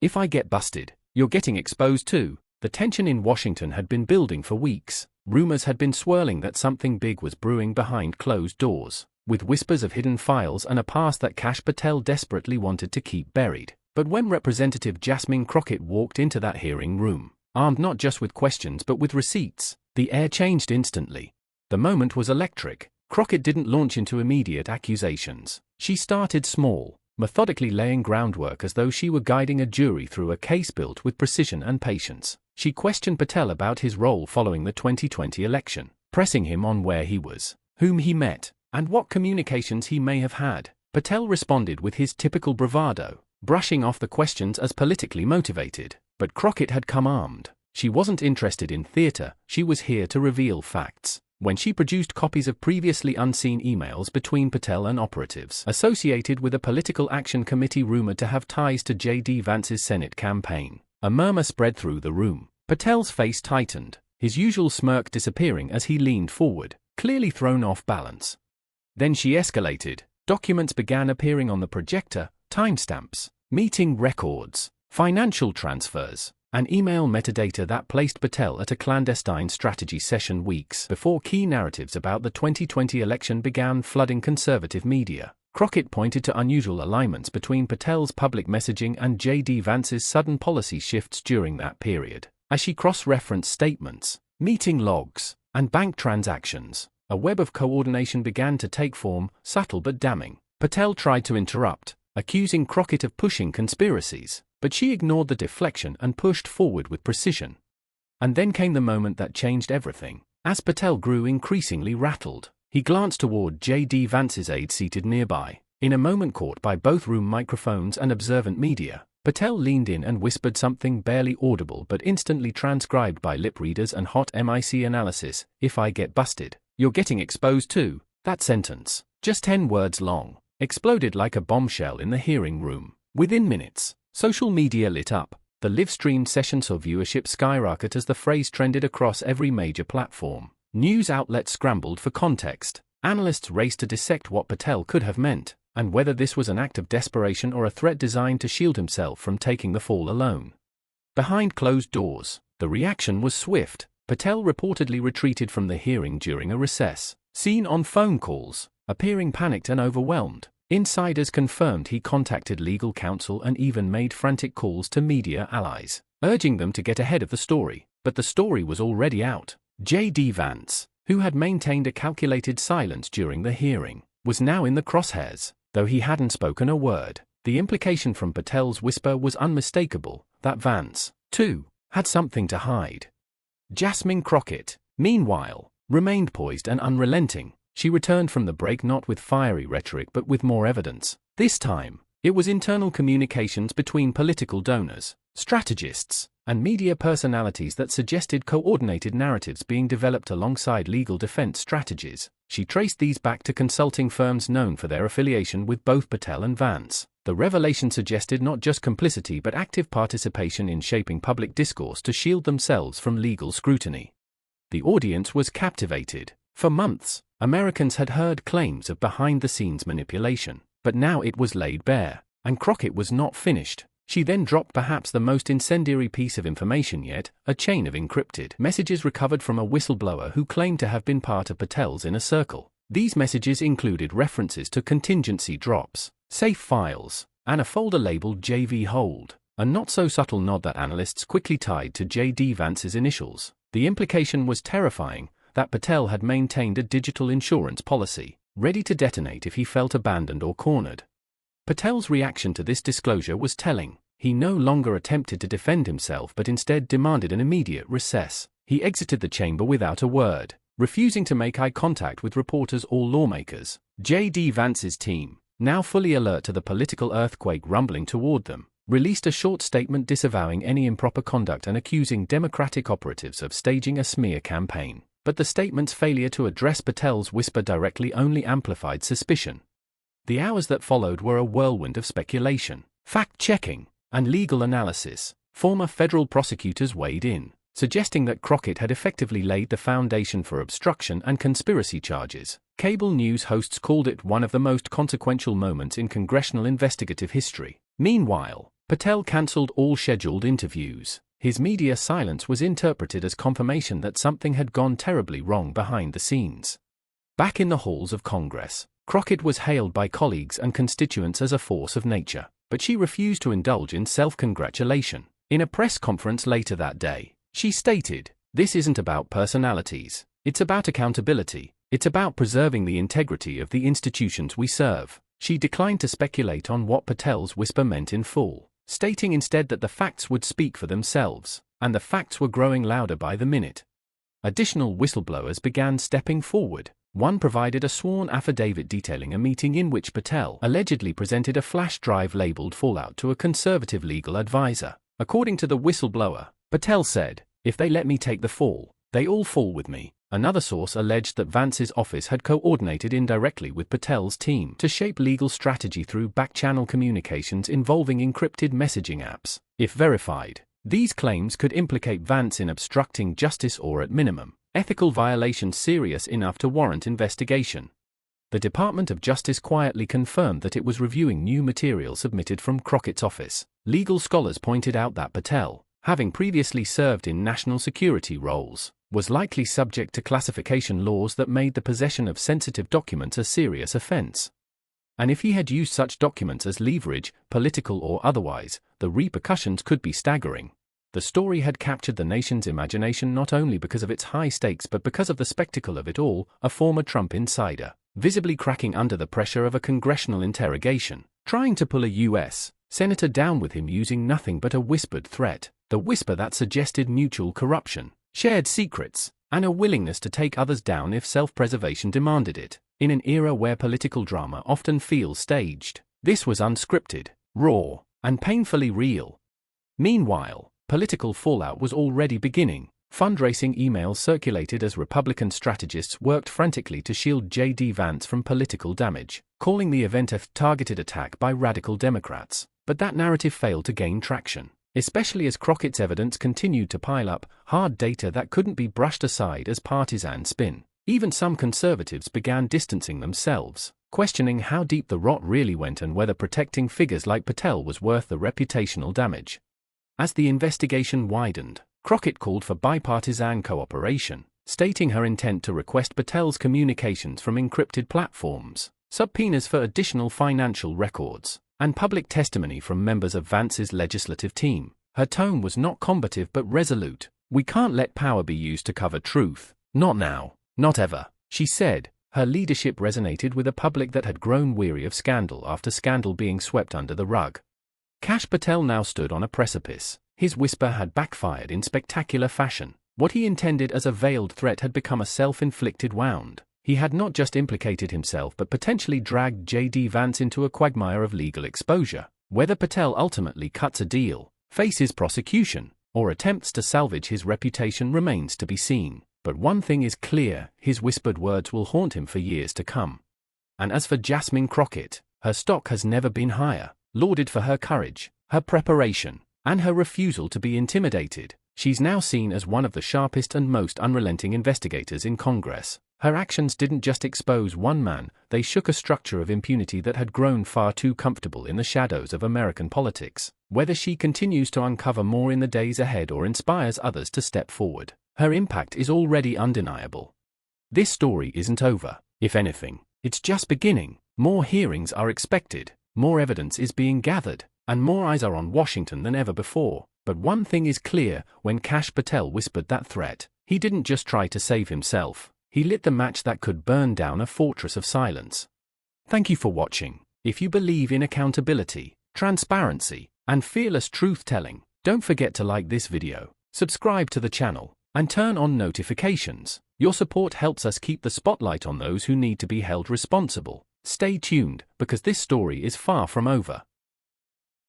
If I get busted, you're getting exposed too. The tension in Washington had been building for weeks. Rumors had been swirling that something big was brewing behind closed doors, with whispers of hidden files and a past that Patel desperately wanted to keep buried. But when Representative Jasmine Crockett walked into that hearing room, armed not just with questions but with receipts, the air changed instantly. The moment was electric. Crockett didn't launch into immediate accusations. She started small, methodically laying groundwork as though she were guiding a jury through a case built with precision and patience. She questioned Patel about his role following the 2020 election, pressing him on where he was, whom he met, and what communications he may have had. Patel responded with his typical bravado, brushing off the questions as politically motivated. But Crockett had come armed. She wasn't interested in theater, she was here to reveal facts. When she produced copies of previously unseen emails between Patel and operatives associated with a political action committee rumored to have ties to JD Vance's Senate campaign, a murmur spread through the room. Patel's face tightened, his usual smirk disappearing as he leaned forward, clearly thrown off balance. Then she escalated. Documents began appearing on the projector, timestamps, meeting records, financial transfers, and email metadata that placed Patel at a clandestine strategy session weeks before key narratives about the 2020 election began flooding conservative media. Crockett pointed to unusual alignments between Patel's public messaging and JD Vance's sudden policy shifts during that period. As she cross-referenced statements, meeting logs, and bank transactions, a web of coordination began to take form, subtle but damning. Patel tried to interrupt, accusing Crockett of pushing conspiracies, but she ignored the deflection and pushed forward with precision. And then came the moment that changed everything. As Patel grew increasingly rattled, he glanced toward JD Vance's aide seated nearby. In a moment caught by both room microphones and observant media, Patel leaned in and whispered something barely audible but instantly transcribed by lip readers and hot mic analysis. If I get busted, you're getting exposed too. That sentence, just 10 words long, exploded like a bombshell in the hearing room. Within minutes, social media lit up. The live-streamed session saw viewership skyrocket as the phrase trended across every major platform. News outlets scrambled for context. Analysts raced to dissect what Patel could have meant, and whether this was an act of desperation or a threat designed to shield himself from taking the fall alone. Behind closed doors, the reaction was swift. Patel reportedly retreated from the hearing during a recess, seen on phone calls, appearing panicked and overwhelmed. Insiders confirmed he contacted legal counsel and even made frantic calls to media allies, urging them to get ahead of the story. But the story was already out. JD Vance, who had maintained a calculated silence during the hearing, was now in the crosshairs, though he hadn't spoken a word. The implication from Patel's whisper was unmistakable, that Vance, too, had something to hide. Jasmine Crockett, meanwhile, remained poised and unrelenting. She returned from the break not with fiery rhetoric but with more evidence. This time, it was internal communications between political donors, strategists, and media personalities that suggested coordinated narratives being developed alongside legal defense strategies. She traced these back to consulting firms known for their affiliation with both Patel and Vance. The revelation suggested not just complicity but active participation in shaping public discourse to shield themselves from legal scrutiny. The audience was captivated. For months, Americans had heard claims of behind-the-scenes manipulation, but now it was laid bare, and Crockett was not finished. She then dropped perhaps the most incendiary piece of information yet, a chain of encrypted messages recovered from a whistleblower who claimed to have been part of Patel's inner circle. These messages included references to contingency drops, safe files, and a folder labeled JV Hold, a not-so-subtle nod that analysts quickly tied to JD Vance's initials. The implication was terrifying, that Patel had maintained a digital insurance policy, ready to detonate if he felt abandoned or cornered. Patel's reaction to this disclosure was telling. He no longer attempted to defend himself but instead demanded an immediate recess. He exited the chamber without a word, refusing to make eye contact with reporters or lawmakers. JD Vance's team, now fully alert to the political earthquake rumbling toward them, released a short statement disavowing any improper conduct and accusing Democratic operatives of staging a smear campaign. But the statement's failure to address Patel's whisper directly only amplified suspicion. The hours that followed were a whirlwind of speculation, fact-checking, and legal analysis. Former federal prosecutors weighed in, suggesting that Crockett had effectively laid the foundation for obstruction and conspiracy charges. Cable news hosts called it one of the most consequential moments in congressional investigative history. Meanwhile, Patel cancelled all scheduled interviews. His media silence was interpreted as confirmation that something had gone terribly wrong behind the scenes. Back in the halls of Congress, Crockett was hailed by colleagues and constituents as a force of nature, but she refused to indulge in self-congratulation. In a press conference later that day, she stated, "This isn't about personalities. It's about accountability. It's about preserving the integrity of the institutions we serve." She declined to speculate on what Patel's whisper meant in full, stating instead that the facts would speak for themselves, and the facts were growing louder by the minute. Additional whistleblowers began stepping forward. One provided a sworn affidavit detailing a meeting in which Patel allegedly presented a flash drive labeled Fallout to a conservative legal advisor. According to the whistleblower, Patel said, "If they let me take the fall, they all fall with me." Another source alleged that Vance's office had coordinated indirectly with Patel's team to shape legal strategy through back-channel communications involving encrypted messaging apps. If verified, these claims could implicate Vance in obstructing justice or, at minimum, ethical violations serious enough to warrant investigation. The Department of Justice quietly confirmed that it was reviewing new material submitted from Crockett's office. Legal scholars pointed out that Patel, having previously served in national security roles, was likely subject to classification laws that made the possession of sensitive documents a serious offense. And if he had used such documents as leverage, political or otherwise, the repercussions could be staggering. The story had captured the nation's imagination not only because of its high stakes but because of the spectacle of it all, a former Trump insider, visibly cracking under the pressure of a congressional interrogation, trying to pull a U.S. senator down with him using nothing but a whispered threat, the whisper that suggested mutual corruption, shared secrets, and a willingness to take others down if self-preservation demanded it. In an era where political drama often feels staged, this was unscripted, raw, and painfully real. Meanwhile, political fallout was already beginning. Fundraising emails circulated as Republican strategists worked frantically to shield JD Vance from political damage, calling the event a targeted attack by radical Democrats. But that narrative failed to gain traction, especially as Crockett's evidence continued to pile up, hard data that couldn't be brushed aside as partisan spin. Even some conservatives began distancing themselves, questioning how deep the rot really went and whether protecting figures like Patel was worth the reputational damage. As the investigation widened, Crockett called for bipartisan cooperation, stating her intent to request Patel's communications from encrypted platforms, subpoenas for additional financial records, and public testimony from members of Vance's legislative team. Her tone was not combative but resolute. "We can't let power be used to cover truth. Not now. Not ever," she said. Her leadership resonated with a public that had grown weary of scandal after scandal being swept under the rug. Kash Patel now stood on a precipice. His whisper had backfired in spectacular fashion. What he intended as a veiled threat had become a self-inflicted wound. He had not just implicated himself but potentially dragged JD Vance into a quagmire of legal exposure. Whether Patel ultimately cuts a deal, faces prosecution, or attempts to salvage his reputation remains to be seen. But one thing is clear, his whispered words will haunt him for years to come. And as for Jasmine Crockett, her stock has never been higher. Lauded for her courage, her preparation, and her refusal to be intimidated, she's now seen as one of the sharpest and most unrelenting investigators in Congress. Her actions didn't just expose one man, they shook a structure of impunity that had grown far too comfortable in the shadows of American politics. Whether she continues to uncover more in the days ahead or inspires others to step forward, her impact is already undeniable. This story isn't over. If anything, it's just beginning. More hearings are expected, more evidence is being gathered, and more eyes are on Washington than ever before. But one thing is clear, when Kash Patel whispered that threat, he didn't just try to save himself. He lit the match that could burn down a fortress of silence. Thank you for watching. If you believe in accountability, transparency, and fearless truth-telling, don't forget to like this video, subscribe to the channel, and turn on notifications. Your support helps us keep the spotlight on those who need to be held responsible. Stay tuned, because this story is far from over.